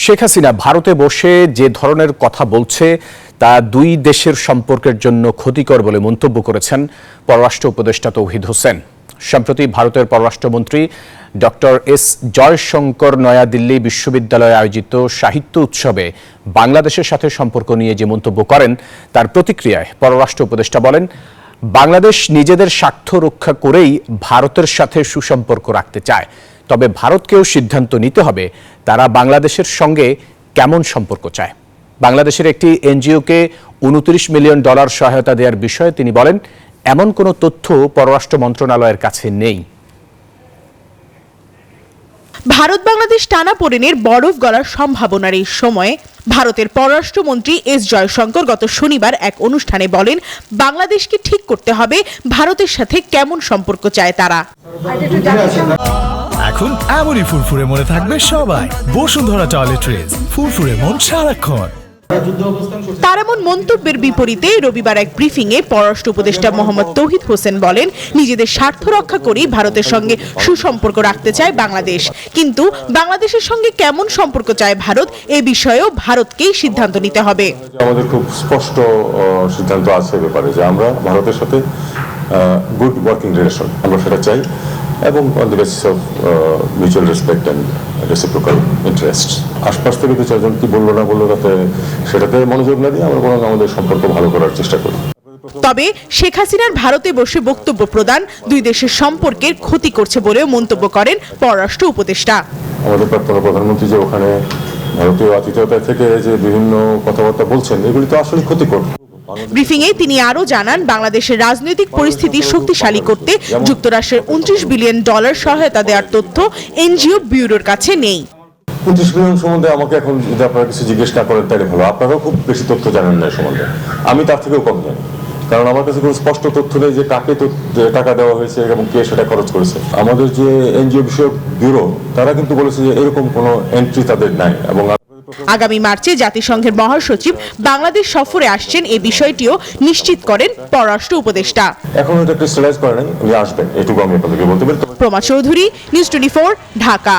শেখ হাসিনা ভারতে বসে যে ধরনের কথা বলছে তা দুই দেশের সম্পর্কের জন্য ক্ষতিকর বলে মন্তব্য করেছেন পররাষ্ট্র উপদেষ্টা তৌহিদ হোসেন। সম্প্রতি ভারতের পররাষ্ট্রমন্ত্রী ডক্টর এস জয়শঙ্কর নয়াদিল্লি বিশ্ববিদ্যালয়ে আয়োজিত সাহিত্য উৎসবে বাংলাদেশের সাথে সম্পর্ক নিয়ে যে মন্তব্য করেন তার প্রতিক্রিয়ায় পররাষ্ট্র উপদেষ্টা বলেন, বাংলাদেশ নিজেদের স্বার্থ রক্ষা করেই ভারতের সাথে সুসম্পর্ক রাখতে চায়, তবে ভারতকেও সিদ্ধান্ত নিতে হবে তারা বাংলাদেশের সঙ্গে কেমন সম্পর্ক চায়। বাংলাদেশের একটি এনজিওকে $29 মিলিয়ন সহায়তা দেওয়ার বিষয়ে তিনি বলেন, এমন কোনো তথ্য পররাষ্ট্র মন্ত্রণালয়ের কাছে নেই। ভারত বাংলাদেশ টানাপোড়েনের বরফ গলার সম্ভাবনার এই সময়ে ভারতের পররাষ্ট্রমন্ত্রী এস জয়শঙ্কর গত শনিবার এক অনুষ্ঠানে বলেন, বাংলাদেশকে ঠিক করতে হবে ভারতের সাথে কেমন সম্পর্ক চায় তারা। এখন এমনই ফুরফুরে মনে থাকবে সবাই। বসুন্ধরা টয়লেট্রিজ, ফুরফুরে মন সারাক্ষণ। তার এমন মন্তব্যের বিপরীতে রবিবার এক ব্রিফিংয়ে পররাষ্ট্র উপদেষ্টা মোহাম্মদ তৌহিদ হোসেন বলেন, নিজেদের স্বার্থ রক্ষা করেই ভারতের সঙ্গে সুসম্পর্ক রাখতে চায় বাংলাদেশ, কিন্তু বাংলাদেশের সঙ্গে কেমন সম্পর্ক চায় ভারত এ বিষয়েও ভারতকেই সিদ্ধান্ত নিতে হবে। আমাদের খুব স্পষ্ট সিদ্ধান্ত আছে ব্যাপারে যে আমরা ভারতের সাথে গুড ওয়ার্কিং রিলেশন আমরা সেটা চাই, এবং on the basis of mutual respect and reciprocal interest. আশপাশ থেকে দু চারজন কি বললো না বললো সেটাতে মনোযোগ না দিয়ে আমরা বরং আমাদের সম্পর্ক ভালো করার চেষ্টা করি। তবে শেখ হাসিনার ভারতে বসে বক্তব্য প্রদান দুই দেশের সম্পর্কের ক্ষতি করছে বলেও মন্তব্য করেন পররাষ্ট্র উপদেষ্টা। আমাদের প্রাক্তন প্রধানমন্ত্রী যে ওখানে ভারতীয় আতিথেয়তা থেকে যে বিভিন্ন কথাবার্তা বলছেন, এগুলি তো আসলে ক্ষতিকর। ব্রিফিংয়ে তিনি আরও জানান, বাংলাদেশের রাজনৈতিক পরিস্থিতি শক্তিশালী করতে যুক্তরাষ্ট্রের $29 বিলিয়ন সহায়তা দেওয়ার তথ্য এনজিও ব্যুরোর কাছে নেই। 29 বিলিয়ন সম্বন্ধে আমাকে এখন যদি আপনারা কিছু জিজ্ঞেস না করেন তাহলে ভালো। আপনারাও খুব বেশি তথ্য জানেন না সম্বন্ধে, আমি তার থেকেও কম জানি, কারণ আমার কাছে কোনো স্পষ্ট তথ্য নেই যে কাকে টাকা দেওয়া হয়েছে এবং কে সেটা খরচ করেছে। আমাদের যে এনজিও বিষয়ক ব্যুরো তারা কিন্তু বলেছে যে এরকম কোনো এন্ট্রি তাদের নাই। এবং আগামী মার্চে জাতিসংঘের মহাসচিব বাংলাদেশ সফরে আসছেন, এই বিষয়টিও নিশ্চিত করেন পররাষ্ট্র উপদেষ্টা। এখন এটা ক্রিস্টালাইজ করে নাই, উনি আসবেন, এটুকু আমি আপনাদেরকে বলতে পারি। প্রমা চৌধুরী, নিউজ 24, ঢাকা।